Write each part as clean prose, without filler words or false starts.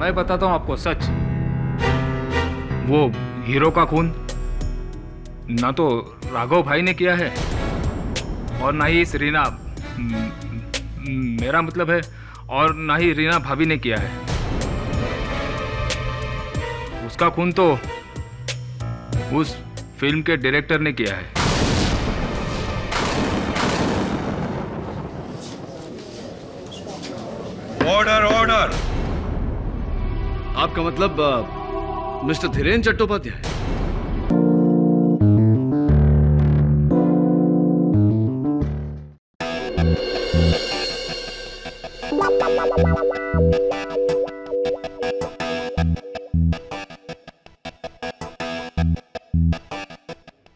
मैं बताता हूँ आपको सच, वो हीरो का खून ना तो राघव भाई ने किया है और ना ही इस रीना, मेरा मतलब है, और ना ही रीना भाभी ने किया है। उसका खून तो उस फिल्म के डायरेक्टर ने किया है। Order order. आपका मतलब मिस्टर धीरेन्द्र चट्टोपाध्याय?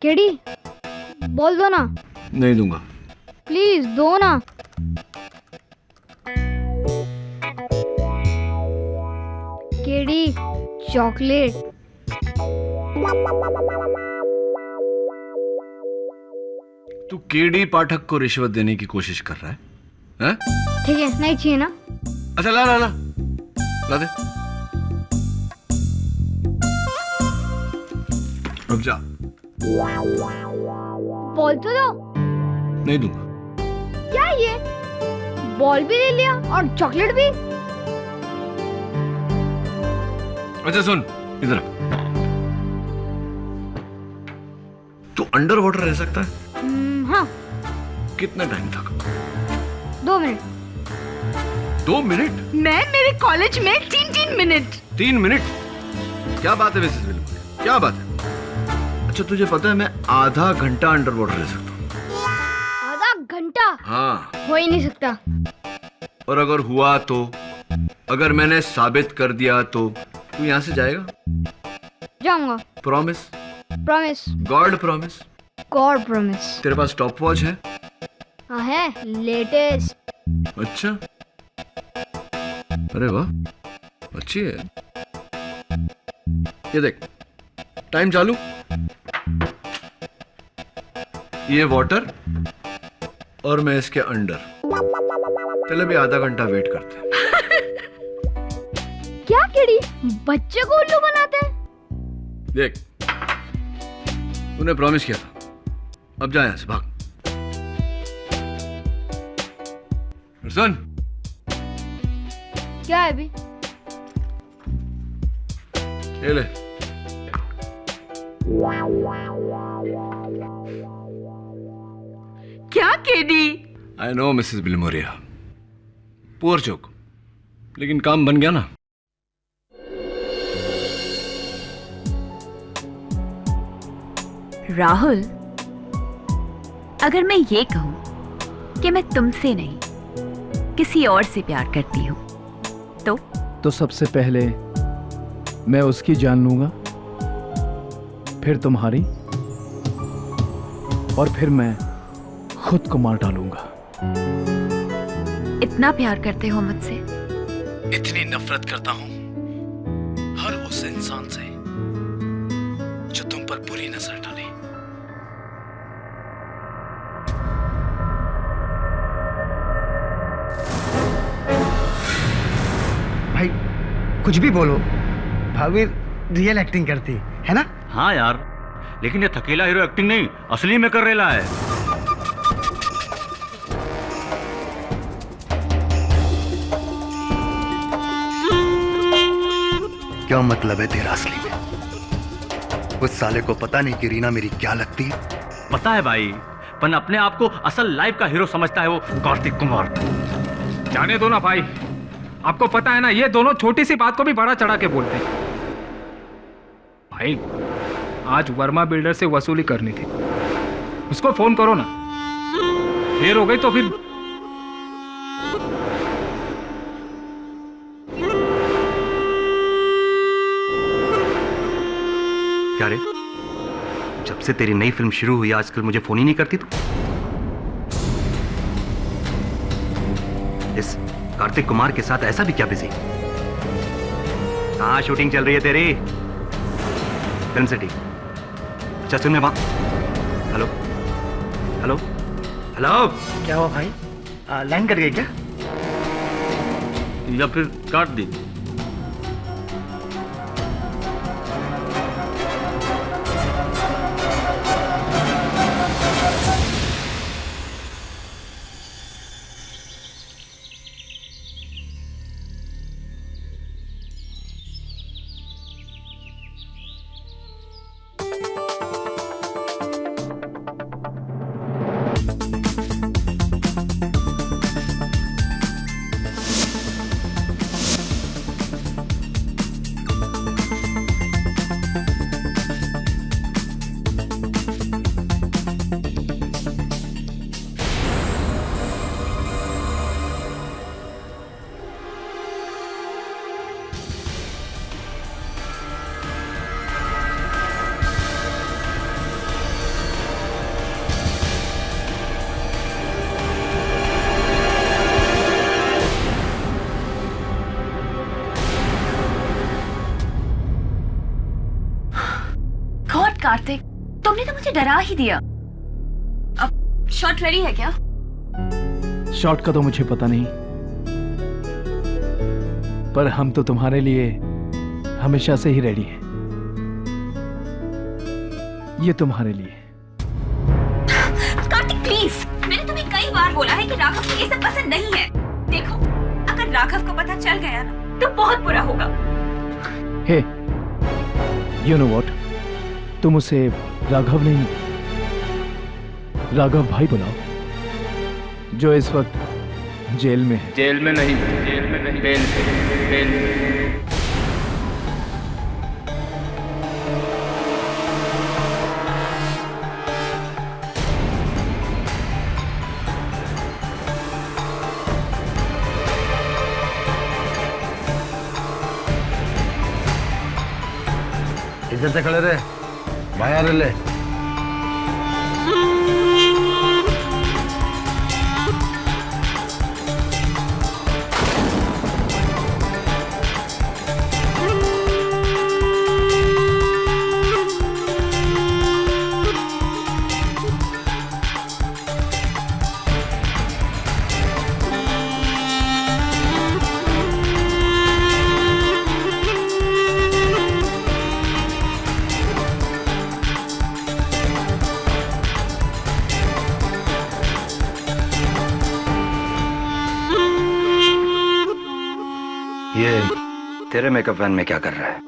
केडी, बोल दो ना। नहीं दूंगा। प्लीज दो ना। KD, chocolate. तू केडी पाठक को रिश्वत देने की कोशिश कर रहा है? हैं? ठीक है, नहीं चाहिए ना। अच्छा ला ला ला ला दे। रुक जा। बॉल तो दो। नहीं दूंगा। क्या ये, बॉल भी ले लिया और चॉकलेट भी? अच्छा सुन इधर। तू अंडर वाटर रह सकता है? हाँ। कितना टाइम तक? 2 मिनट। 2 मिनट? मैं मेरे कॉलेज में 3 मिनट। 3 मिनट? क्या बात है मिसेस विल्मर, क्या बात है? अच्छा तुझे पता है मैं आधा घंटा अंडर वाटर रह सकता हूँ। आधा घंटा? हाँ। हो ही नहीं सकता। और अगर हुआ तो, अगर मैंने साबित कर दिया तो तू यहाँ से जाएगा? जाऊंगा। Promise? Promise. God promise? God promise. तेरे पास स्टॉप वॉच है? हाँ है, लेटेस्ट। अच्छा, अरे वाह, अच्छी है। ये देख, टाइम चालू, ये वाटर और मैं इसके अंडर। चलो भी आधा घंटा वेट करते हैं। क्या केडी, बच्चे को उल्लू बनाते हैं? देख, तूने प्रॉमिस किया था, अब जा यहां से, भाग। सुन। क्या है अभी? ये ले। क्या KD? I know Mrs Bilimoria, poor joke, लेकिन काम बन गया ना। राहुल, अगर मैं ये कहूं कि मैं तुमसे नहीं किसी और से प्यार करती हूं तो सबसे पहले मैं उसकी जान लूंगा, फिर तुम्हारी, और फिर मैं खुद को मार डालूंगा। इतना प्यार करते हो मुझसे? इतनी नफरत करता हूं हर उस इंसान से जो तुम पर बुरी नजर डाले। भाई कुछ भी बोलो, भाभी रियल एक्टिंग करती है ना? हाँ यार, लेकिन ये थकेला हीरो एक्टिंग नहीं, असली में कर रेला है। क्या मतलब है तेरा असली में? उस साले को पता नहीं कि रीना मेरी क्या लगती है? पता है भाई, पर अपने आप को असल लाइफ का हीरो समझता है वो कार्तिक कुमार। जाने दो ना भाई, आपको पता है ना, ये दोनों छोटी सी बात को भी बड़ा चढ़ा के बोलते हैं। भाई आज वर्मा बिल्डर से वसूली करनी थी, उसको फोन करो ना, देर हो गई तो फिर। क्या रे, जब से तेरी नई फिल्म शुरू हुई आजकल मुझे फोन ही नहीं करती तू? इस कार्तिक कुमार के साथ ऐसा भी क्या बिजी? कहाँ शूटिंग चल रही है तेरी? Film city. अच्छा सुन, मैं वहां। Hello hello hello. क्या हुआ भाई, लाइन कट गई क्या? या फिर काट दी? तुमने तो मुझे डरा ही दिया। अब शॉट रेडी है क्या? शॉट का तो मुझे पता नहीं, पर हम तो तुम्हारे लिए हमेशा से ही रेडी हैं। ये तुम्हारे लिए। कार्तिक प्लीज, मैंने तुम्हें कई बार बोला है कि राघव को ये सब पसंद नहीं है। देखो, अगर राघव को पता चल गया ना तो बहुत बुरा होगा। हे, यू नो व्हाट, तुम उसे राघव नहीं, राघव भाई बुलाओ, जो इस वक्त जेल में है। जेल में नहीं, बेल में। इधर से खड़े रहे, बाहर ले। ये तेरे मेकअप वैन में क्या कर रहा है?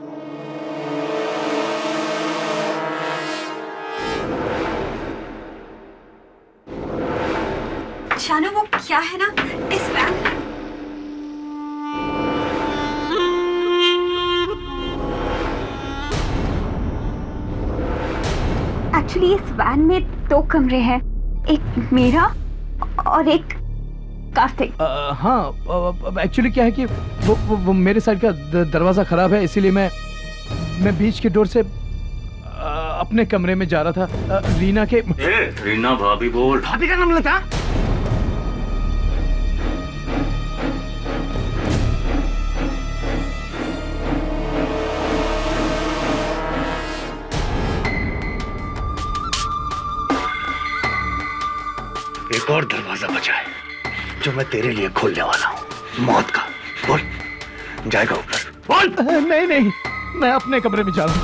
शानू, वो क्या है ना इस वैन में। एक्चुअली इस वैन में 2 कमरे हैं, एक मेरा और एक कार्तिक। हाँ, एक्चुअली क्या है कि वो मेरे साइड का दरवाजा खराब है, इसीलिए मैं बीच के डोर से अपने कमरे में जा रहा था। रीना के रीना भाभी बोल। भाभी का नाम लेता? एक और दरवाजा बचा है जो मैं तेरे लिए खोलने वाला हूँ, मौत का। बोल, जाएगा ऊपर? बोल। नहीं, मैं अपने कमरे में जा रहा हूँ।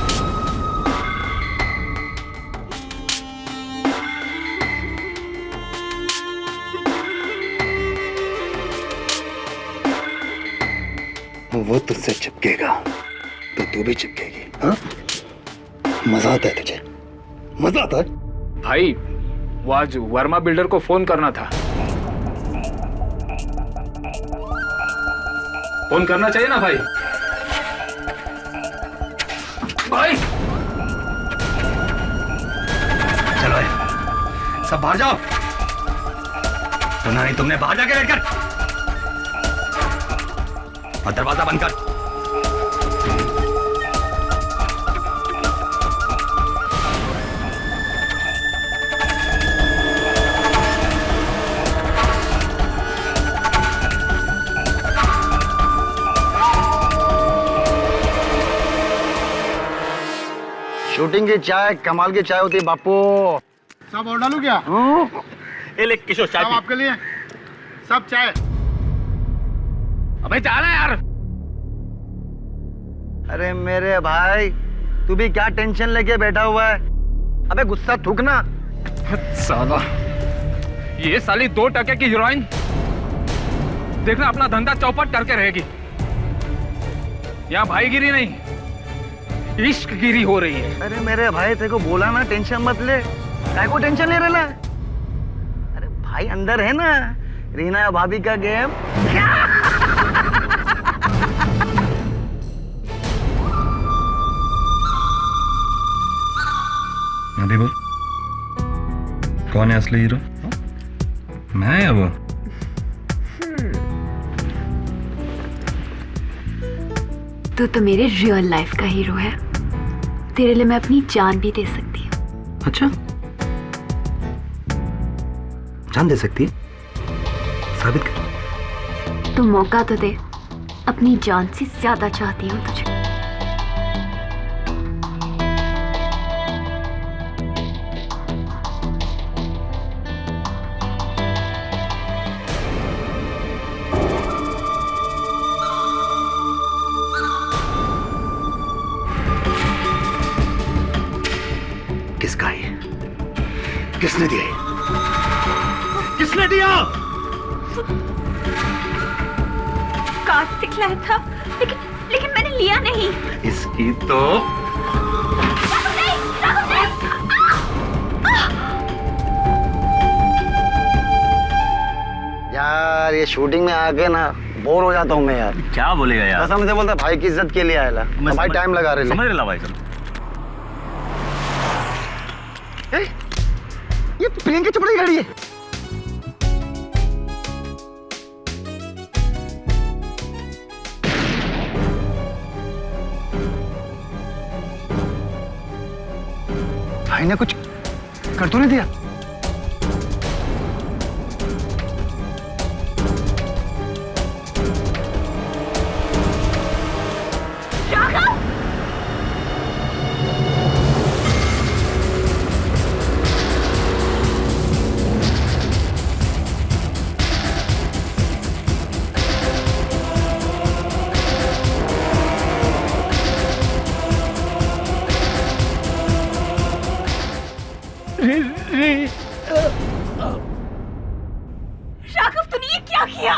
वो तुझसे चिपकेगा तो तू भी चिपकेगी। हाँ, मजा आता है तुझे? मजा आता है? भाई, वो आज वर्मा बिल्डर को फोन करना था। फोन करना चाहिए ना भाई। भाई चलो सब बाहर जाओ। सुना नहीं तुमने? बाहर जाके वेट कर और दरवाजा बंद कर। शूटिंग की चाय कमाल की चाय होती है बापू। सब और डालू क्या? ये ले किशोर चाय सब पी। आपके लिए, सब चाय। अबे जा रहा है यार। अरे मेरे भाई, तू भी क्या टेंशन लेके बैठा हुआ है? अबे गुस्सा थूकना। साला, ये साली 2 टके की हीरोइन देखना अपना धंधा चौपट करके रहेगी। यहाँ भाईगिरी नहीं, इश्कगिरी हो रही है। अरे मेरे भाई, तेरे को बोला ना टेंशन मत ले। काय को टेंशन ले रहा? अरे भाई अंदर है ना रीना भाभी का गेम। अभी बोल, कौन है असली हीरो? मैं या वो? तो मेरे रियल लाइफ का हीरो है। तेरे लिए मैं अपनी जान भी दे सकती हूँ। अच्छा, जान दे सकती है? साबित कर। तो मौका तो दे। अपनी जान से ज्यादा चाहती हूँ तुझे। किसने दिया? किसने दिया? कार्तिक लाया था, लेकिन मैंने लिया नहीं। इसकी तो यार ये शूटिंग में आके ना बोर हो जाता हूँ मैं यार। क्या बोलेगा यार? कसम से बोलता भाई की इज्जत के लिए आया तो भाई टाइम लगा रहे समझ रहे भाई सब। ये प्रियंका चोपड़ा की गाड़ी है। भाई ने कुछ कर तो नहीं दिया? राघव तूने ये क्या किया?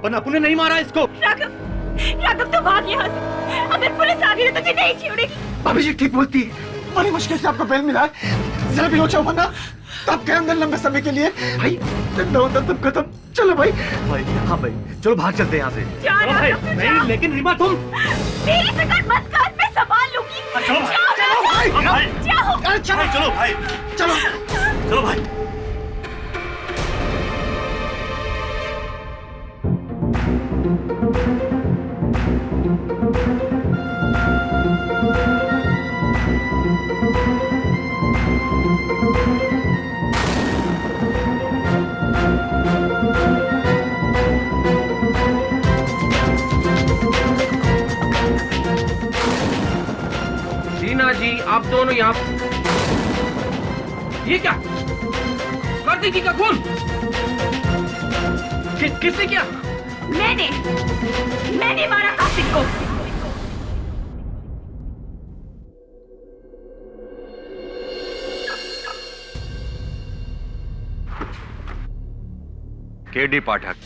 पर अपुन ने नहीं मारा इसको। राघव तो भाग यहाँ से। अगर पुलिस आ गई तो तुझे नहीं छोड़ेगी। भाभी जी ठीक बोलती है, बड़ी मुश्किल से आपको बेल मिला है। जरा भी लोचा वरना तब गए अंदर लंबे समय के लिए। भाई जिंदा होता सब खत्म। चलो भाई। भाई हाँ भाई चलो भाग चलते हैं यहाँ से। नहीं लेकिन रीमा तुम मेरी फिक्र मत कर, मैं संभाल लूंगी। चलो भाई। जाओ। चलो भाई चलो चलो भाई। रीना जी आप दोनों यहाँ। ये क्या? कार्तिक जी का खून किसने किया? मैंने मारा कार्तिक को। केडी पाठक।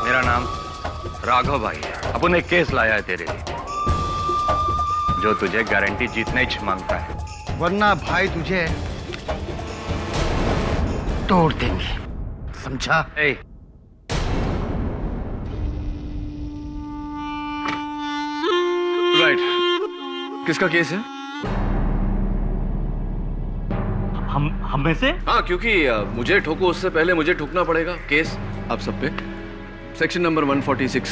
मेरा नाम राघव भाई है। अपन एक केस लाया है तेरे लिए जो तुझे गारंटी जीतना ही मांगता है, वरना भाई तुझे तोड़ देंगे, समझा? राइट। किसका केस है? हम में से? हाँ, क्योंकि मुझे ठोको उससे पहले मुझे ठोकना पड़ेगा। केस आप सब पे सेक्शन नंबर 146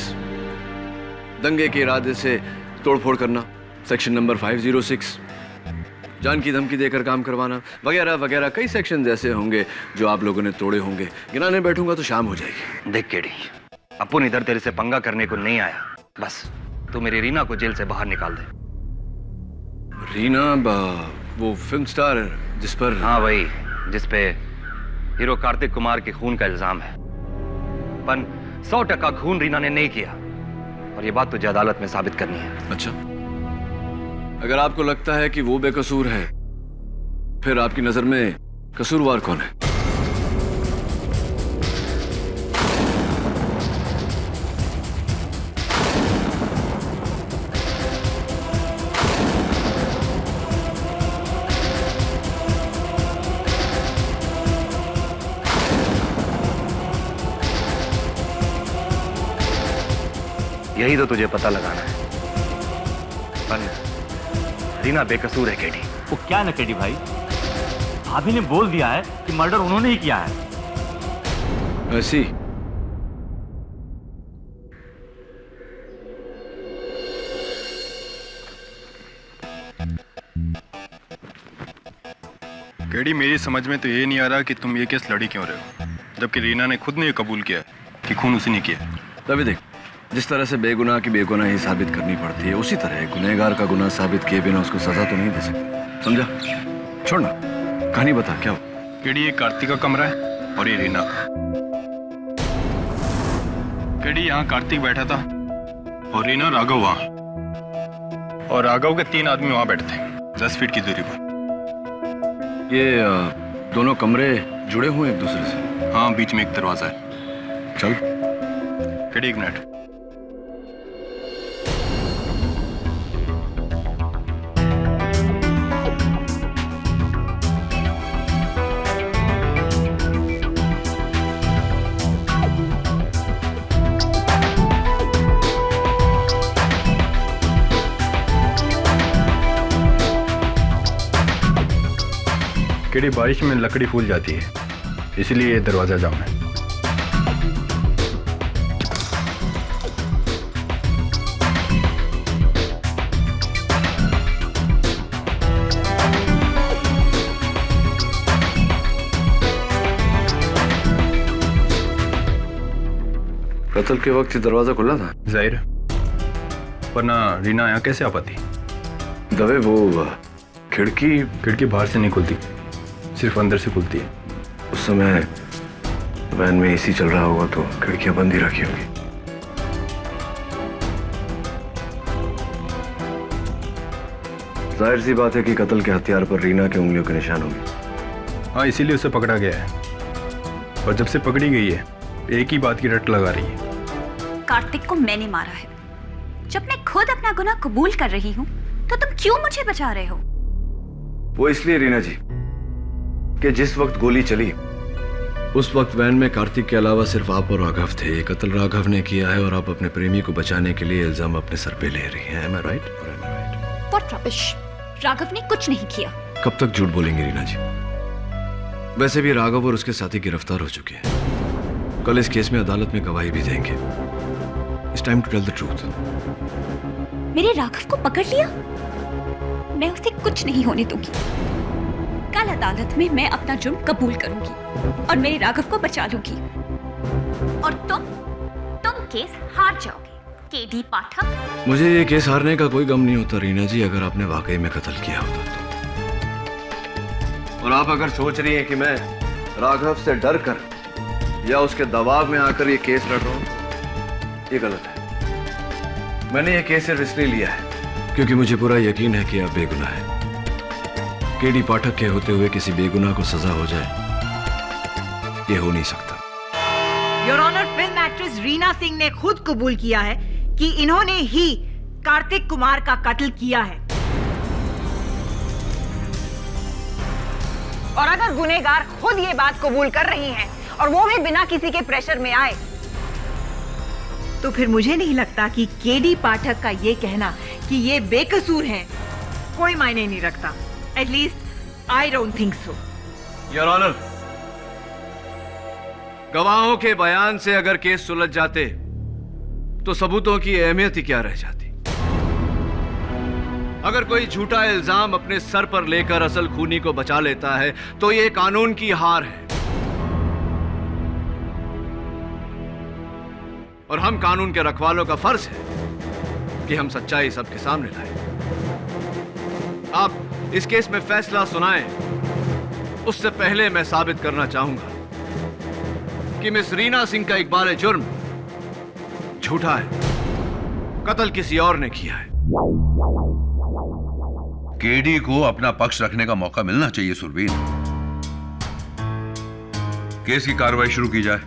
दंगे के इरादे से तोड़फोड़ करना, सेक्शन नंबर 506 जान की धमकी देकर काम करवाना, वगैरह वगैरह कई सेक्शन ऐसे होंगे जो आप लोगों ने तोड़े होंगे। गिनाने बैठूंगा तो शाम हो जाएगी। देख केडी, अपुन इधर तेरे से पंगा करने को नहीं आया। बस तू मेरी रीना को जेल से बाहर निकाल दे। रीना वो फिल्म स्टार जिस पर? हाँ वही, जिस पे हीरो कार्तिक कुमार के खून का इल्जाम है। पर 100% खून रीना ने नहीं किया और ये बात तुझे अदालत में साबित करनी है। अच्छा, अगर आपको लगता है कि वो बेकसूर है, फिर आपकी नजर में कसूरवार कौन है? यही तो तुझे पता लगाना है। पर रीना बेकसूर है केडी। वो क्या न केडी भाई, भाभी ने बोल दिया है कि मर्डर उन्होंने ही किया है। ऐसी केडी, मेरी समझ में तो ये नहीं आ रहा कि तुम ये केस लड़ी क्यों रहे हो, जबकि रीना ने खुद ने ये कबूल किया कि खून उसी ने किया। तभी देख, जिस तरह से बेगुनाह की बेगुनाही साबित करनी पड़ती है, उसी तरह गुनहगार का गुनाह साबित किए बिना उसको सजा तो नहीं दे सकते। समझा? छोड़ना। कहानी बता, क्या केडी ये कार्तिक का कमरा है और ये रीना का। केडी यहाँ कार्तिक बैठा था और रीना राघव वहां, और राघव के 3 आदमी वहां बैठे थे 10 फीट की दूरी पर। ये दोनों कमरे जुड़े हुए हैं एक दूसरे से? हाँ, बीच में एक दरवाजा है। चल। केडी एक मिनट। केडी बारिश में लकड़ी फूल जाती है, इसलिए ये दरवाजा जाम है। कत्ल के वक्त ये दरवाजा खुला था? जाहिर है, वरना रीना यहाँ कैसे आ पाती? दवे वो खिड़की बाहर से नहीं खुलती, सिर्फ अंदर से खुलती है। उस समय वैन में एसी चल रहा होगा तो खिड़कियां बंद ही रखी होगी। जाहिर सी बात है कि कत्ल के हथियार पर रीना के उंगलियों के निशान होंगे। हाँ, इसीलिए उसे पकड़ा गया है, और जब से पकड़ी गई है एक ही बात की रट लगा रही है। कार्तिक को मैंने मारा है। जब मैं खुद अपना गुनाह कबूल कर रही हूँ तो तुम क्यों मुझे बचा रहे हो? वो इसलिए रीना जी कि जिस वक्त गोली चली उस वक्त वैन में कार्तिक के अलावा सिर्फ आप और राघव थे। ये कत्ल राघव ने किया है और आप अपने प्रेमी को बचाने के लिए इल्जाम अपने सर पे ले रही हैं। Am I right? What rubbish? Raghav ने कुछ नहीं किया। कब तक झूठ बोलेंगे रीना जी? वैसे भी राघव और उसके साथी गिरफ्तार हो चुके हैं। कल इस केस में अदालत में गवाही भी देंगे। It's time to tell the truth. मेरे राघव को पकड़ लिया? मैं उसे कुछ नहीं होने दूंगी। कल अदालत में मैं अपना जुर्म कबूल करूंगी और मेरे राघव को बचा लूंगी। और तुम केस हार जाओगे, केडी पाठक। मुझे ये केस हारने का कोई गम नहीं होता रीना जी, अगर आपने वाकई में कत्ल किया होता तो। और आप अगर सोच रही हैं कि मैं राघव से डर कर या उसके दबाव में आकर ये केस लड़ रहा हूं, ये गलत है। मैंने ये केस सिर्फ इसलिए लिया है क्योंकि मुझे पूरा यकीन है कि आप बेगुनाह हैं। केडी पाठक के होते हुए किसी बेगुनाह को सजा हो जाए, ये हो नहीं सकता। Your honour, film actress Reena Singh ने खुद कबूल किया है कि इन्होंने ही कार्तिक कुमार का कत्ल किया है। और अगर गुनहगार खुद ये बात कबूल कर रही हैं और वो भी बिना किसी के प्रेशर में आए, तो फिर मुझे नहीं लगता कि केडी पाठक का ये कहना कि ये बेकसूर हैं कोई मायने नहीं रखता। At least I don't think so. Your honour, गवाहों के बयान से अगर केस सुलझ जाते तो सबूतों की अहमियत ही क्या रह जाती। अगर कोई झूठा इल्जाम अपने सर पर लेकर असल खूनी को बचा लेता है तो यह कानून की हार है, और हम कानून के रखवालों का फर्ज है कि हम सच्चाई सबके सामने लाएं। आप इस केस में फैसला सुनाएं, उससे पहले मैं साबित करना चाहूंगा कि मिस रीना सिंह का इकबाल जुर्म झूठा है, कत्ल किसी और ने किया है। केडी को अपना पक्ष रखने का मौका मिलना चाहिए सुरवीर। केस की कार्रवाई शुरू की जाए।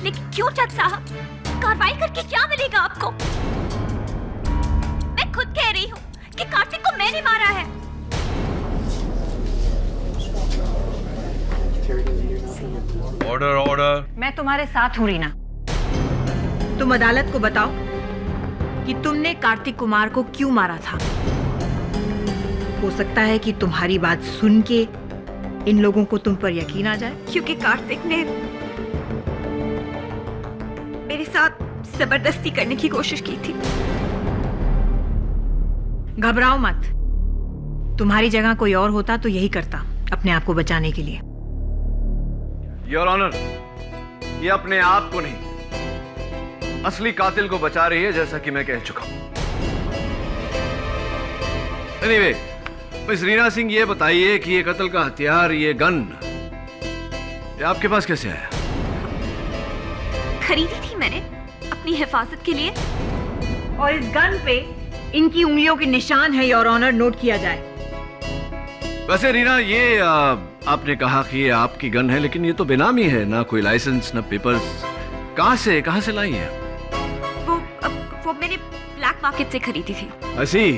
लेकिन क्यों जज साहब? कार्रवाई करके क्या मिलेगा आपको? मैं खुद कह रही हूँ कि कार्तिक को मैंने मारा है। Order order. मैं तुम्हारे साथ हूं रीना। तुम अदालत को बताओ कि तुमने कार्तिक कुमार को क्यों मारा था। हो सकता है कि तुम्हारी बात सुन के इन लोगों को तुम पर यकीन आ जाए। क्योंकि कार्तिक ने मेरे साथ जबरदस्ती करने की कोशिश की थी। घबराओ मत, तुम्हारी जगह कोई और होता तो यही करता अपने आप को बचाने के लिए। योर ऑनर, ये अपने आप को नहीं असली कातिल को बचा रही है, जैसा कि मैं कह चुका हूं। एनीवे, मिस रीना सिंह, ये बताइए कि ये कत्ल का हथियार, ये गन, ये आपके पास कैसे आया? खरीदी थी मैंने अपनी हिफाजत के लिए। और इस गन पे इनकी उंगलियों के निशान है, योर ऑनर, नोट किया जाए। वैसे रीना, ये आपने कहा कि ये आपकी गन है, लेकिन ये तो बेनामी है, ना कोई लाइसेंस ना पेपर्स। कहां से लाई है? वो मैंने ब्लैक मार्केट से खरीदी थी। ऐसी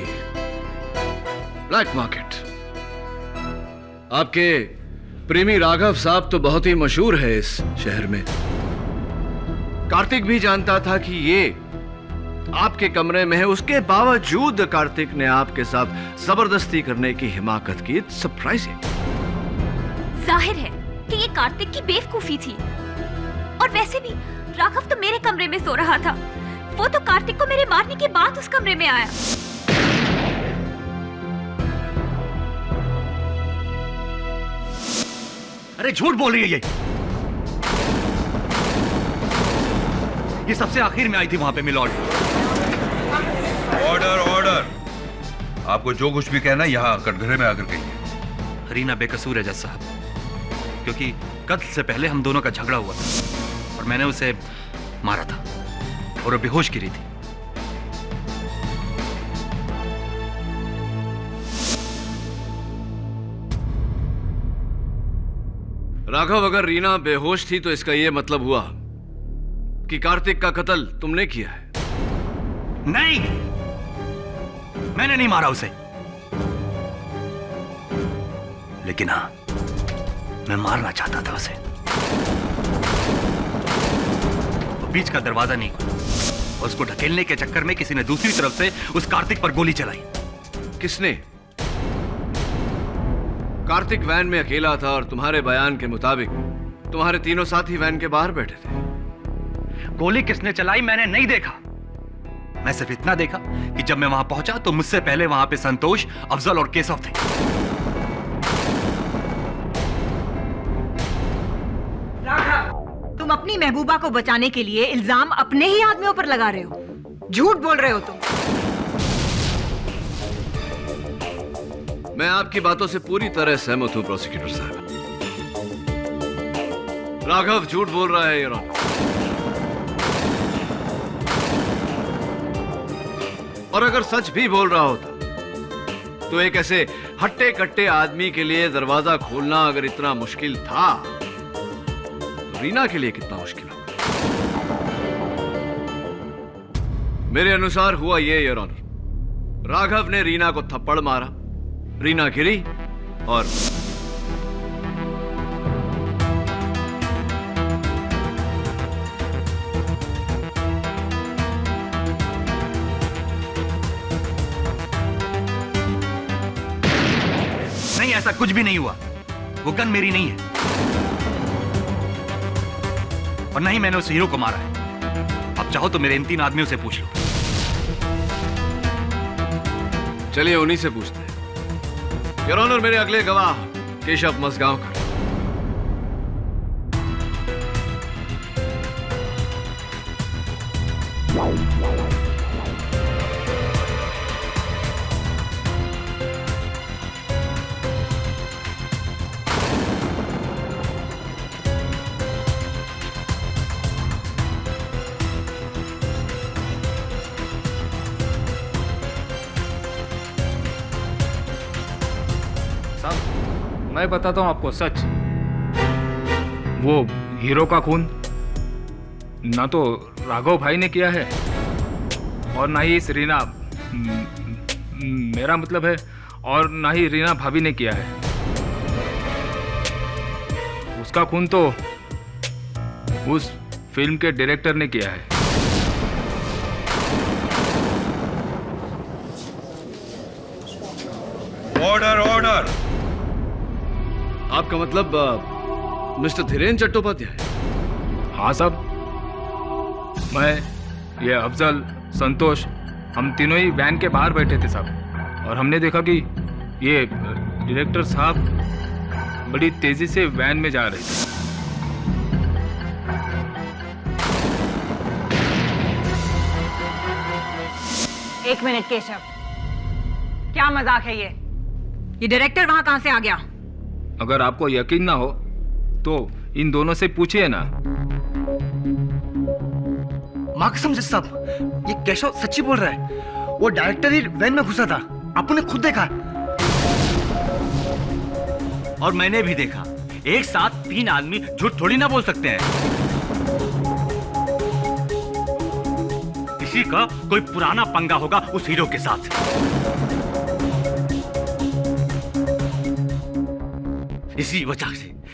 ब्लैक मार्केट? आपके प्रेमी राघव साहब तो बहुत ही मशहूर है इस शहर में। कार्तिक भी जानता था कि ये आपके कमरे में है, उसके बावजूद कार्तिक ने आपके साथ जबरदस्ती करने की हिमाकत की। सरप्राइजिंग। जाहिर है कि ये कार्तिक की बेवकूफी थी। और वैसे भी राघव तो मेरे कमरे में सो रहा था। वो तो कार्तिक को मेरे मारने के बाद उस कमरे में आया। अरे झूठ बोल रही है ये सबसे आखिर में आई थी वहां पे मिलॉर्ड। Order order. आपको जो कुछ भी कहना यहाँ कटघरे में आकर कहिए। रीना बेकसूर है जज साहब, क्योंकि कत्ल से पहले हम दोनों का झगड़ा हुआ था और मैंने उसे मारा था और वो बेहोश गिरी थी। राघव, अगर रीना बेहोश थी तो इसका यह मतलब हुआ कि कार्तिक का कत्ल तुमने किया है? नहीं, मैंने नहीं मारा उसे, लेकिन हाँ, मैं मारना चाहता था उसे। वो बीच का दरवाजा नहीं खुला और उसको ढकेलने के चक्कर में किसी ने दूसरी तरफ से उस कार्तिक पर गोली चलाई। किसने? कार्तिक वैन में अकेला था और तुम्हारे बयान के मुताबिक तुम्हारे तीनों साथी वैन के बाहर बैठे थे। गोली किसने चलाई मैंने नहीं देखा। मैं सिर्फ इतना देखा कि जब मैं वहां पहुंचा तो मुझसे पहले वहां पे संतोष, अफजल और केशव थे। राघव, तुम अपनी महबूबा को बचाने के लिए इल्जाम अपने ही आदमियों पर लगा रहे हो। झूठ बोल रहे हो तुम। मैं आपकी बातों से पूरी तरह सहमत हूं प्रोसिक्यूटर साहब। राघव झूठ बोल रहा है योर ऑनर। और अगर सच भी बोल रहा होता तो एक ऐसे हट्टे कट्टे आदमी के लिए दरवाजा खोलना अगर इतना मुश्किल था तो रीना के लिए कितना मुश्किल होगा। मेरे अनुसार हुआ ये योर ऑनर, राघव ने रीना को थप्पड़ मारा, रीना गिरी और नहीं, ऐसा कुछ भी नहीं हुआ। वो गन मेरी नहीं है और नहीं मैंने उस हीरो को मारा है। अब चाहो तो मेरे इन तीन आदमियों से पूछ लो। चलिए उन्हीं से पूछते हैं। योर ऑनर, मेरे अगले गवाह केशव मसगांवकर। मैं बताता हूं आपको सच। वो हीरो का खून ना तो राघव भाई ने किया है और ना ही इस रीना, मेरा मतलब है, और ना ही रीना भाभी ने किया है। उसका खून तो उस फिल्म के डायरेक्टर ने किया है। Order order. आपका मतलब मिस्टर धीरेन्द्र चट्टोपाध्याय? हाँ साहब, मैं, ये अफजल, संतोष, हम तीनों ही वैन के बाहर बैठे थे साहब, और हमने देखा कि ये डायरेक्टर साहब बड़ी तेजी से वैन में जा रहे थे। एक मिनट केशव, क्या मजाक है ये? ये डायरेक्टर वहां कहां से आ गया? अगर आपको यकीन ना हो तो इन दोनों से पूछिए ना। माँ कसम से साहब, ये केशव सच्ची बोल रहा है। वो डायरेक्टर ही वैन में घुसा था, आपने खुद देखा। और मैंने भी देखा। एक साथ 3 आदमी झूठ थोड़ी ना बोल सकते हैं। किसी का कोई पुराना पंगा होगा उस हीरो के साथ।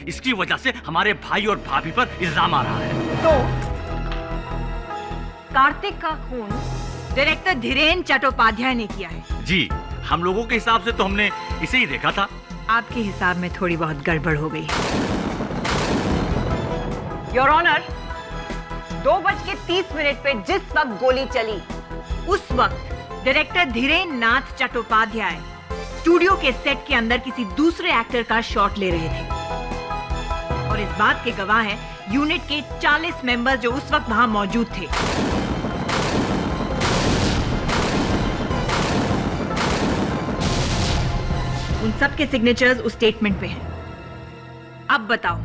इसकी वजह से हमारे भाई और भाभी पर इल्जाम आ रहा है। तो कार्तिक का खून डायरेक्टर धीरेन चट्टोपाध्याय ने किया है। जी, हम लोगों के हिसाब से तो हमने इसे ही देखा था। आपके हिसाब में थोड़ी बहुत गड़बड़ हो गई। योर ऑनर, 2:30 पे जिस वक्त गोली चली, उस वक्त डायरेक्टर धीरेन नाथ चट्टोपाध्याय स्टूडियो के सेट के अंदर किसी दूसरे एक्टर का शॉट ले रहे थे। और इस बात के गवाह हैं यूनिट के 40 मेंबर जो उस वक्त वहां मौजूद थे। उन सब के सिग्नेचर्स उस स्टेटमेंट पे हैं। अब बताओ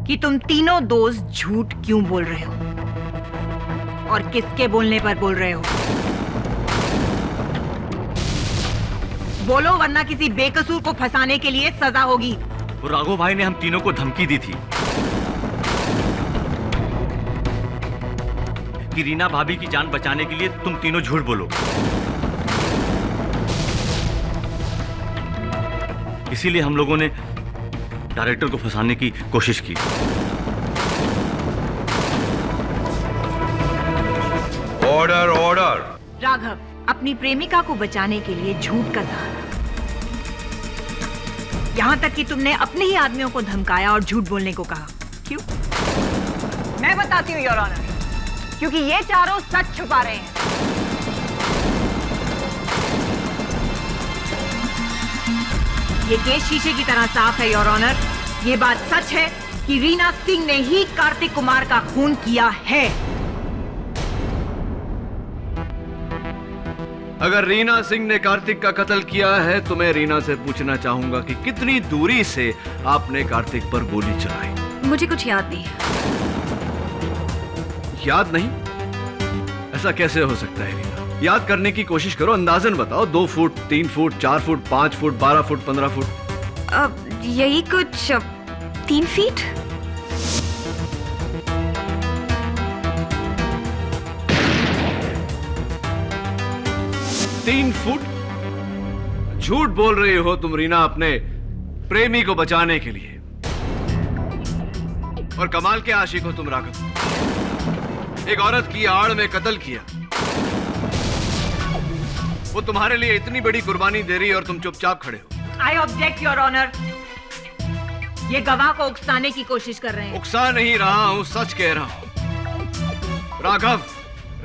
कि तुम तीनों दोस्त झूठ क्यों बोल रहे हो और किसके बोलने पर बोल रहे हो? बोलो, वरना किसी बेकसूर को फंसाने के लिए सजा होगी। वो राघव भाई ने हम तीनों को धमकी दी थी कि रीना भाभी की जान बचाने के लिए तुम तीनों झूठ बोलो। इसीलिए हम लोगों ने डायरेक्टर को फंसाने की कोशिश की। Order order. राघव, अपनी प्रेमिका को बचाने के लिए झूठ का सहारा, यहां तक कि तुमने अपने ही आदमियों को धमकाया और झूठ बोलने को कहा। क्यों? मैं बताती हूँ योर ऑनर, क्योंकि ये चारों सच छुपा रहे हैं। ये केस शीशे की तरह साफ है योर ऑनर। ये बात सच है कि रीना सिंह ने ही कार्तिक कुमार का खून किया है। अगर रीना सिंह ने कार्तिक का कत्ल किया है तो मैं रीना से पूछना चाहूंगा कि कितनी दूरी से आपने कार्तिक पर गोली चलाई? मुझे कुछ याद नहीं। याद नहीं? ऐसा कैसे हो सकता है रीना? याद करने की कोशिश करो, अंदाजन बताओ। 2 foot, 3 foot, 4 foot, 5 foot, 12 foot, 15 foot? यही कुछ 3 फीट। तीन फुट? झूठ बोल रही हो तुम रीना अपने प्रेमी को बचाने के लिए। और कमाल के आशिक हो तुम राघव। एक औरत की आड़ में कत्ल किया। वो तुम्हारे लिए इतनी बड़ी कुर्बानी दे रही है और तुम चुपचाप खड़े हो। I object your honour. ये गवाह को उकसाने की कोशिश कर रहे हैं। उकसा नहीं रहा हूं, सच कह रहा हूं। राघव,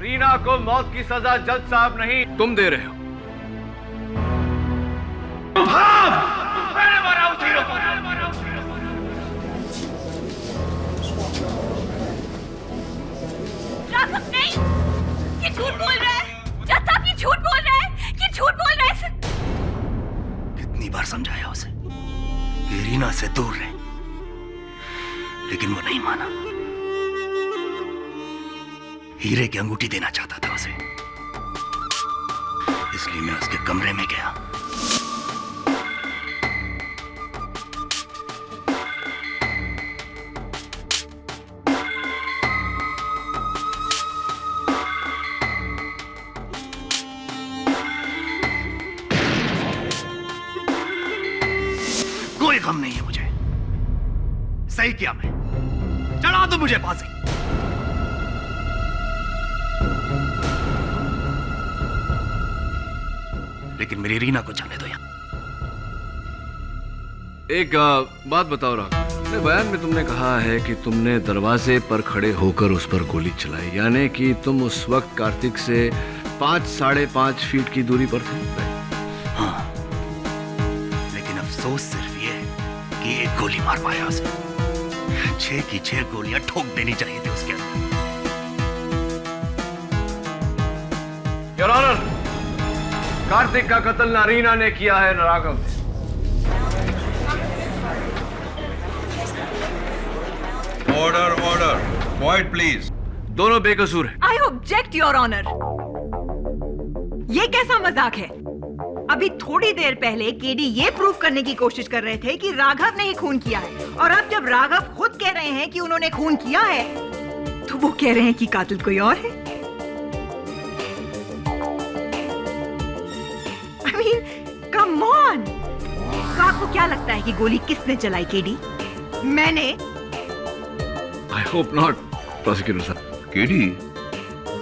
रीना को मौत की सजा जज साहब नहीं तुम दे रहे हो। राघव नहीं, ये झूठ बोल रहा है। जज साहब, ये झूठ बोल रहा है, ये झूठ बोल रहा है। कितनी बार समझाया उसे कि रीना से दूर रहे, लेकिन वो नहीं माना। हीरे की अंगूठी देना चाहता था उसे, इसलिए मैं उसके कमरे में गया। कोई गम नहीं है मुझे। सही किया मैं। चढ़ा दो मुझे फांसी। लेकिन मेरी रीना को जाने दो यहां। एक बात बताओ राघव, अपने बयान में तुमने कहा है कि तुमने दरवाजे पर खड़े होकर उस पर गोली चलाई, यानी कि तुम उस वक्त कार्तिक से 5-5.5 फीट की दूरी पर थे। हाँ, लेकिन अफसोस सिर्फ ये है कि एक गोली मार पाया उसे। 6 की 6 गोलियां ठोक देनी चाहिए थी उसके अंदर। योर ऑनर, कार्तिक का कत्ल ना रीना ने किया है ना राघव ने। Quiet please. दोनों बेकसूर हैं। I object your honour. ये कैसा मजाक है? अभी थोड़ी देर पहले केडी ये प्रूव करने की कोशिश कर रहे थे कि राघव ने ही खून किया है, और अब जब राघव खुद कह रहे हैं कि उन्होंने खून किया है, तो वो कह रहे हैं कि कातिल कोई और है। I mean, come on! तो आपको क्या लगता है कि गोली किसने चलाई केडी? मैंने? I hope not, प्रोसिक्यूटर साहब। केडी,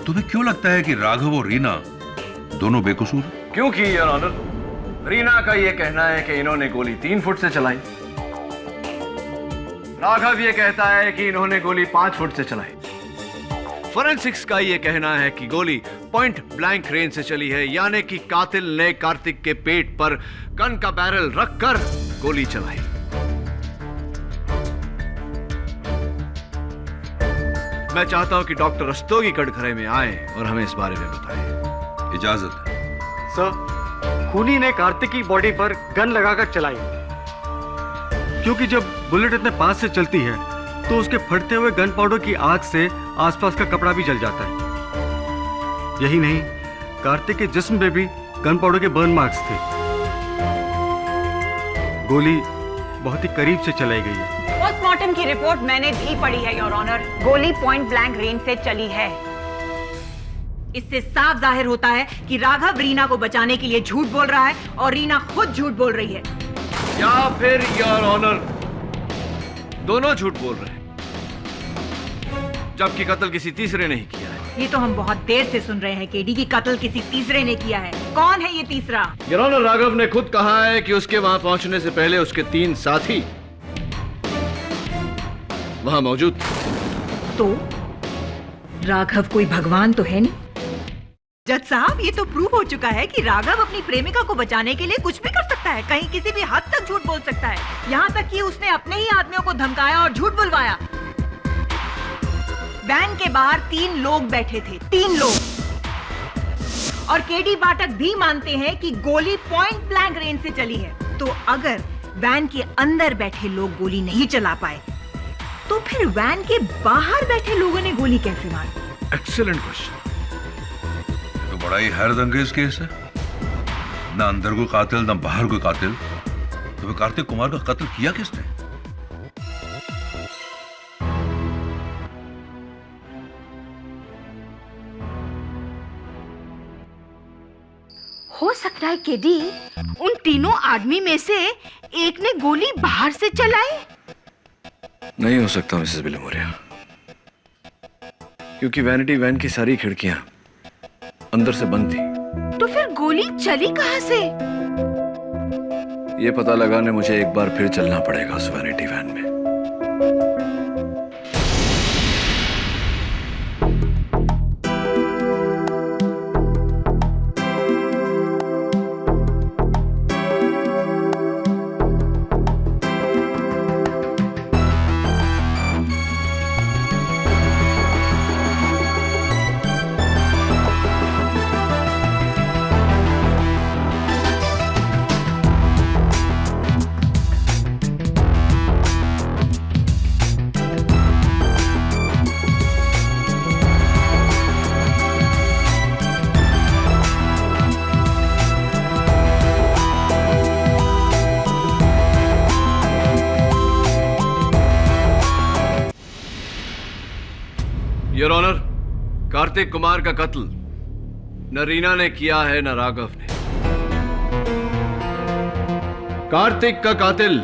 तुम्हें क्यों लगता है कि राघव और रीना दोनों बेकसूर? क्योंकि योर ऑनर, रीना का यह कहना है कि इन्होंने गोली 3 फुट से चलाई। राघव ये कहता है कि इन्होंने गोली 5 फुट से चलाई। फोरेंसिक्स का यह कहना है कि गोली पॉइंट ब्लैंक रेंज से चली है, यानी कि कातिल ने कार्तिक के पेट पर गन का बैरल रखकर गोली चलाई। मैं चाहता हूं कि डॉक्टर रस्तोगी कटघरे में आए और हमें इस बारे में बताएं। इजाजत है। सर, खूनी ने कार्तिक की बॉडी पर गन लगाकर चलाई, क्योंकि जब बुलेट इतने पास से चलती है तो उसके फटते हुए गन पाउडर की आग से आसपास का कपड़ा भी जल जाता है। यही नहीं, कार्तिक के जिस्म पे भी गन पाउडर के बर्न मार्क्स थे। गोली बहुत ही करीब से चलाई गई है। पोस्टमार्टम की रिपोर्ट मैंने भी पढ़ी है योर ऑनर। गोली पॉइंट ब्लैंक रेंज से चली है। इससे साफ जाहिर होता है कि राघव रीना को बचाने के लिए झूठ बोल रहा है और रीना खुद झूठ बोल रही है। या फिर योर ऑनर दोनों झूठ बोल रहे हैं, जबकि कत्ल किसी तीसरे ने ही किया है। ये तो हम बहुत देर से सुन रहे हैं केडी की कत्ल किसी तीसरे ने किया है। कौन है ये तीसरा? योर ऑनर, राघव ने खुद कहा है कि उसके वहां पहुंचने से पहले उसके 3 साथी वहां मौजूद थे। तो राघव कोई भगवान तो है नहीं। जज साहब, ये तो प्रूव हो चुका है कि राघव अपनी प्रेमिका को बचाने के लिए कुछ भी कर सकता है, कहीं किसी भी हद तक झूठ बोल सकता है। यहाँ तक कि उसने अपने ही आदमियों को धमकाया और झूठ बुलवाया। वैन के बाहर 3 लोग बैठे थे, 3 लोग। और केडी पाठक भी मानते हैं कि गोली पॉइंट ब्लैंक रेंज से चली है। तो अगर वैन के अंदर बैठे लोग गोली नहीं चला पाए, तो फिर वैन के बाहर बैठे लोगों ने गोली कैसे मारी? Excellent question. तो बड़ा ही हैरतअंगेज केस है। ना अंदर कोई कातिल, ना बाहर कोई कातिल। तो फिर कार्तिक कुमार का कत्ल किया किसने? हो सकता है केडी उन तीनों आदमी में से एक ने गोली बाहर से चलाई। नहीं हो सकता मिसेस बिलेमोरिया, क्योंकि वैनिटी वैन की सारी खिड़कियां अंदर से बंद थी। तो फिर गोली चली कहां से? ये पता लगाने मुझे एक बार फिर चलना पड़ेगा उस वैनिटी वैन में। योर ऑनर, कार्तिक कुमार का कत्ल न रीना ने किया है न राघव ने। कार्तिक का कातिल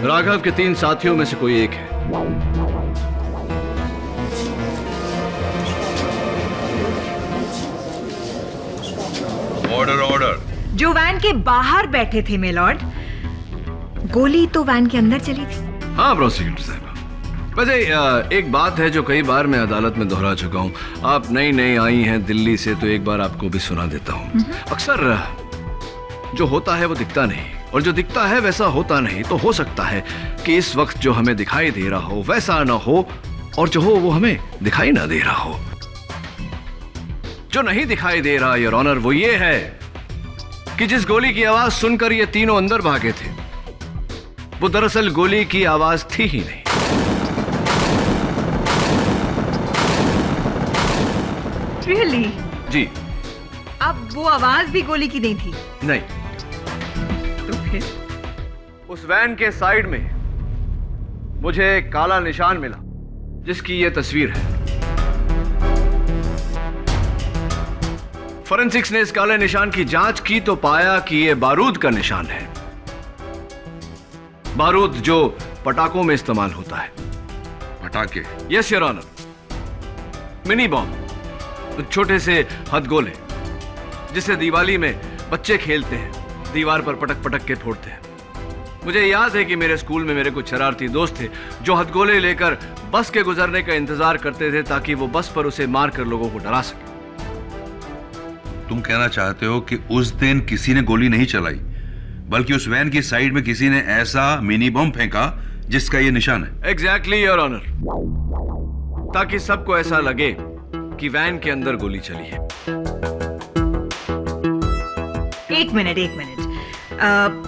राघव के 3 साथियों में से कोई एक है। Order order. जो वैन के बाहर बैठे थे मेलॉर्ड, गोली तो वैन के अंदर चली थी। हाँ प्रोसिक्यूटर साहब, वैसे एक बात है जो कई बार मैं अदालत में दोहरा चुका हूं। आप नई नई आई हैं दिल्ली से, तो एक बार आपको भी सुना देता हूं। अक्सर जो होता है वो दिखता नहीं, और जो दिखता है वैसा होता नहीं। तो हो सकता है कि इस वक्त जो हमें दिखाई दे रहा हो वैसा ना हो, और जो हो वो हमें दिखाई ना दे रहा हो। जो नहीं दिखाई दे रहा योर ऑनर वो ये है कि जिस गोली की आवाज सुनकर ये तीनों अंदर भागे थे, वो दरअसल गोली की आवाज थी ही नहीं। रियली? जी अब वो आवाज भी गोली की नहीं थी? नहीं। तो फिर? उस वैन के साइड में मुझे एक काला निशान मिला जिसकी ये तस्वीर है। फोरेंसिक्स ने इस काले निशान की जांच की तो पाया कि ये बारूद का निशान है। बारूद जो पटाखों में इस्तेमाल होता है। पटाखे? Yes your honour, mini bomb, छोटे से हथगोले जिसे दिवाली में बच्चे खेलते हैं, दीवार पर पटक पटक के फोड़ते हैं। मुझे याद है कि मेरे स्कूल में मेरे कुछ शरारती दोस्त थे जो हथगोले लेकर बस के गुजरने का इंतजार करते थे ताकि वो बस पर उसे मारकर लोगों को डरा सके। तुम कहना चाहते हो कि उस दिन किसी ने गोली नहीं चलाई, बल्कि उस वैन की साइड में किसी ने ऐसा मिनी बम फेंका जिसका ये निशान है? एग्जैक्टली योर ऑनर, ताकि सबको ऐसा लगे कि वैन के अंदर गोली चली है। एक मिनट।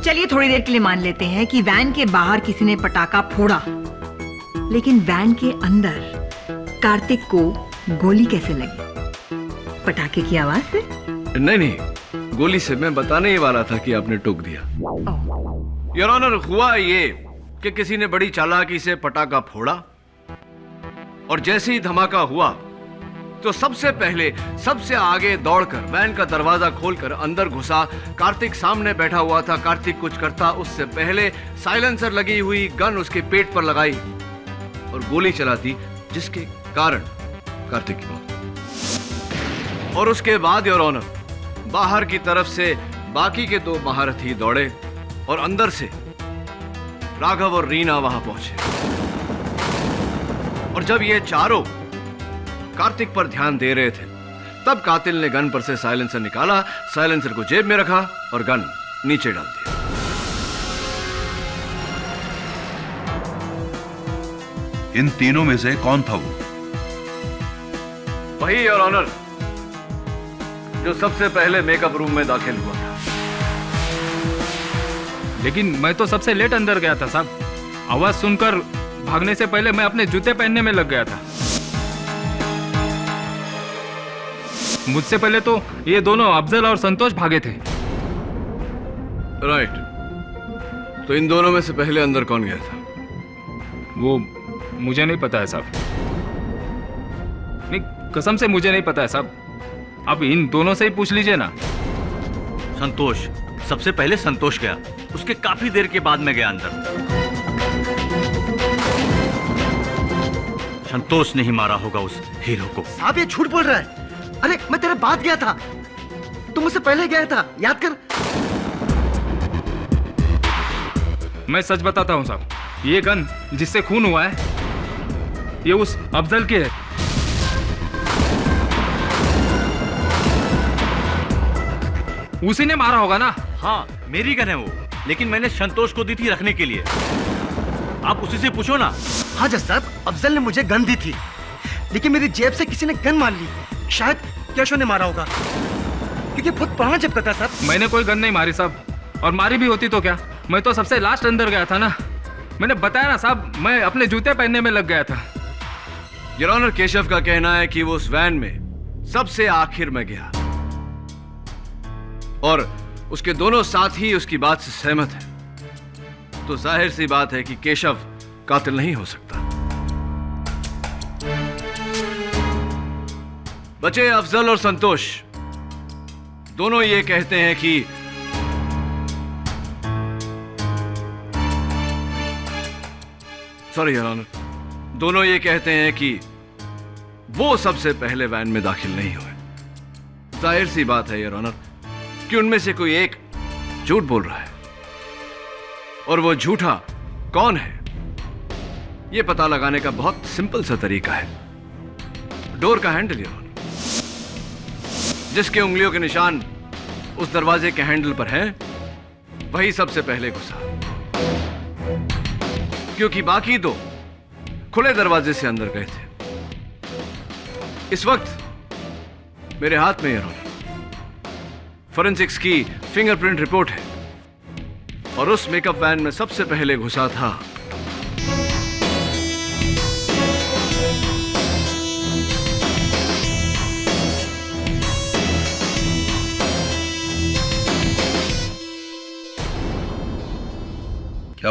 चलिए थोड़ी देर के लिए मान लेते हैं कि वैन के बाहर किसी ने पटाखा फोड़ा, लेकिन वैन के अंदर कार्तिक को गोली कैसे लगी? पटाखे की आवाज से? नहीं, गोली से। मैं बताने ही वाला था कि आपने टोक दिया। योर ऑनर, हुआ ये कि किसी ने बड़ी चालाकी से पटाखा फोड़ा और जैसे ही धमाका हुआ तो सबसे पहले सबसे आगे दौड़कर वैन का दरवाजा खोलकर अंदर घुसा। कार्तिक सामने बैठा हुआ था। कार्तिक कुछ करता उससे पहले साइलेंसर लगी हुई गन उसके पेट पर लगाई और गोली चला दी, जिसके कारण कार्तिक की मौत। और उसके बाद योर ऑनर, बाहर की तरफ से बाकी के 2 महारथी दौड़े और अंदर से राघव और रीना वहां पहुंचे। और जब ये चारों कार्तिक पर ध्यान दे रहे थे तब कातिल ने गन पर से साइलेंसर निकाला, साइलेंसर को जेब में रखा और गन नीचे डाल दिया। इन तीनों में से कौन था वो? वही योर ऑनर जो सबसे पहले मेकअप रूम में दाखिल हुआ था। लेकिन मैं तो सबसे लेट अंदर गया था साहब। आवाज सुनकर भागने से पहले मैं अपने जूते पहनने में लग गया था। मुझसे पहले तो ये दोनों अफजल और संतोष भागे थे। राइट। तो इन दोनों में से पहले अंदर कौन गया था? वो मुझे नहीं पता है साहब। नहीं, कसम से मुझे नहीं पता है साहब। अब इन दोनों से ही पूछ लीजिए ना। संतोष, सबसे पहले संतोष गया, उसके काफी देर के बाद मैं गया अंदर। संतोष ने ही मारा होगा उस हीरो को। साहब ये झूठ बोल रहा है। अरे मैं तेरे बाद गया था, तू मुझसे पहले गया था, याद कर। मैं सच बताता हूं साहब, ये गन जिससे खून हुआ है ये उस अफजल की है। उसी ने मारा होगा ना? हाँ, मेरी गन है वो, लेकिन मैंने संतोष को दी थी रखने के लिए। आप उसी से पूछो ना। हाँ जज साहब, अफजल ने मुझे गन दी थी, लेकिन मेरी जेब से किसी ने गन मार ली। शायद कैशो ने मारा होगा, क्योंकि बहुत पुराना जेब का था साहब। मैंने कोई गन नहीं मारी साहब, और मारी भी होती तो क्या, मैं तो सबसे लास्ट अंदर गया था ना। मैंने बताया ना साहब, मैं अपने जूते पहनने में लग गया था। योर ऑनर, केशव का कहना है कि वो उस वैन में सबसे आखिर में गया और उसके दोनों साथी उसकी बात से सहमत है। तो जाहिर सी बात है कि केशव कातिल नहीं हो सकता। बचे अफजल और संतोष, दोनों ये कहते हैं कि सॉरी योर ऑनर, दोनों ये कहते हैं कि वो सबसे पहले वैन में दाखिल नहीं हुए। जाहिर सी बात है योर ऑनर कि उनमें से कोई एक झूठ बोल रहा है, और वो झूठा कौन है ये पता लगाने का बहुत सिंपल सा तरीका है। डोर का हैंडल योर ऑनर, जिसके उंगलियों के निशान उस दरवाजे के हैंडल पर हैं, वही सबसे पहले घुसा, क्योंकि बाकी दो खुले दरवाजे से अंदर गए थे। इस वक्त मेरे हाथ में योर ऑनर फोरेंसिक्स की फिंगरप्रिंट रिपोर्ट है, और उस मेकअप वैन में सबसे पहले घुसा था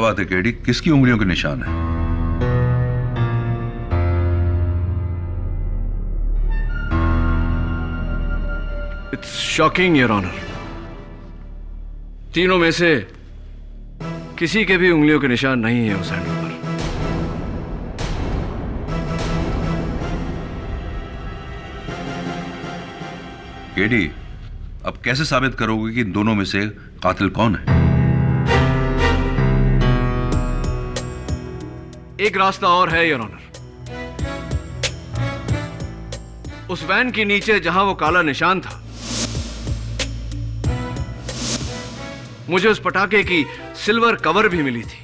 बात है केडी, किसकी उंगलियों के निशान है? इट्स शॉकिंग योर ऑनर, तीनों में से किसी के भी उंगलियों के निशान नहीं है उस हैंडल पर। केडी, अब कैसे साबित करोगे कि इन दोनों में से कातिल कौन है? एक रास्ता और है योर ऑनर। उस वैन के नीचे जहां वो काला निशान था, मुझे उस पटाखे की सिल्वर कवर भी मिली थी।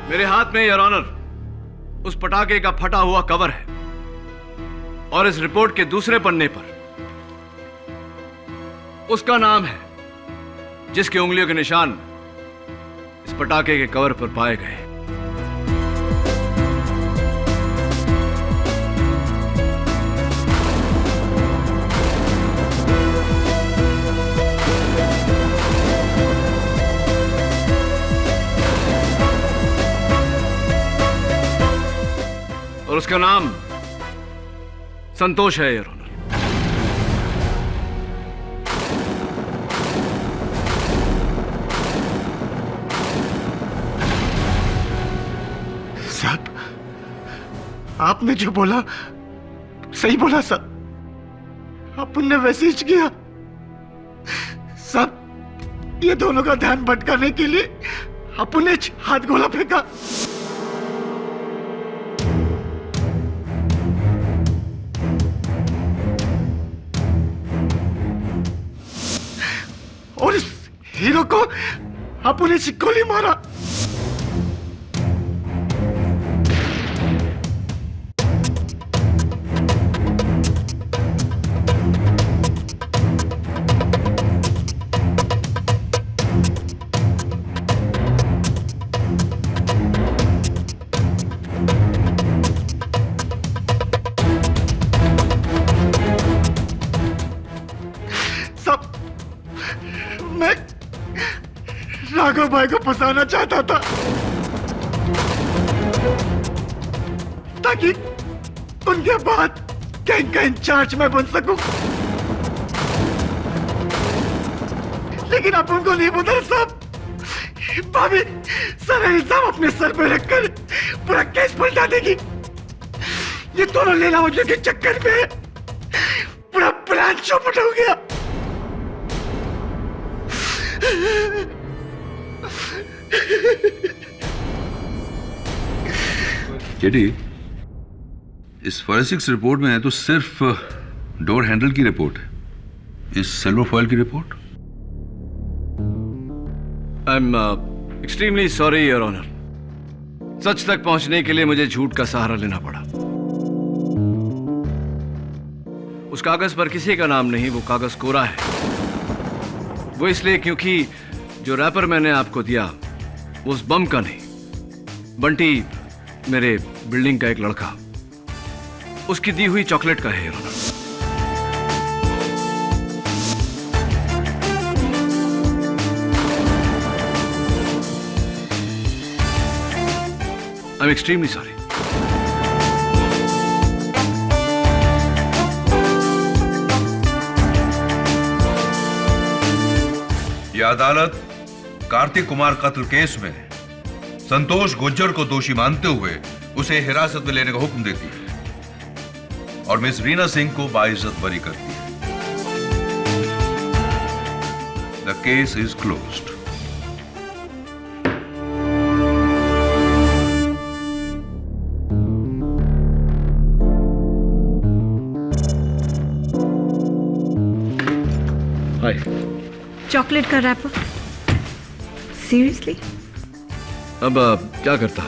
मेरे हाथ में योर ऑनर उस पटाखे का फटा हुआ कवर है और इस रिपोर्ट के दूसरे पन्ने पर उसका नाम है जिसके उंगलियों के निशान इस पटाखे के कवर पर पाए गए। और उसका नाम संतोष है योर ऑनर। साहब, आपने जो बोला सही बोला साहब, आपने वैसे ही किया साहब। ये दोनों का ध्यान भटकाने के लिए आपने हाथ गोला फेंका। और इस हीरो को आपने गोली मारा। सब मैं राघव भाई को फंसाना चाहता था ताकि उनके बाद गैंग का इंचार्ज मैं बन सकूं, लेकिन आप उनको नहीं बता साहब। भाभी सारा इल्जाम अपने सर पे रखकर पूरा केस पलटा देगी। ये दोनों लेला मुझे के चक्कर में पूरा प्लान चौपट हो गया। केडी, इस फॉरेंसिक्स रिपोर्ट में तो सिर्फ डोर हैंडल की रिपोर्ट है, इस सिल्वर फॉयल की report? I am extremely sorry your honour. सच तक पहुंचने के लिए मुझे झूठ का सहारा लेना पड़ा। उस कागज पर किसी का नाम नहीं, वो कागज कोरा है। वो इसलिए क्योंकि जो रैपर मैंने आपको दिया वो उस बम का नहीं, बंटी मेरे बिल्डिंग का एक लड़का, उसकी दी हुई चॉकलेट का है your honour. I am extremely sorry. यह अदालत कार्तिक कुमार कत्ल केस में संतोष गुज्जर को दोषी मानते हुए उसे हिरासत में लेने का हुक्म देती है और मिस रीना सिंह को बाइज्जत बरी करती है। The case is closed. Hi. Chocolate का रैपर? सीरियसली? अब क्या करता?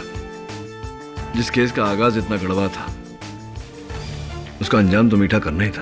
जिस केस का आगाज इतना कड़वा था उसका अंजाम तो मीठा करना ही था।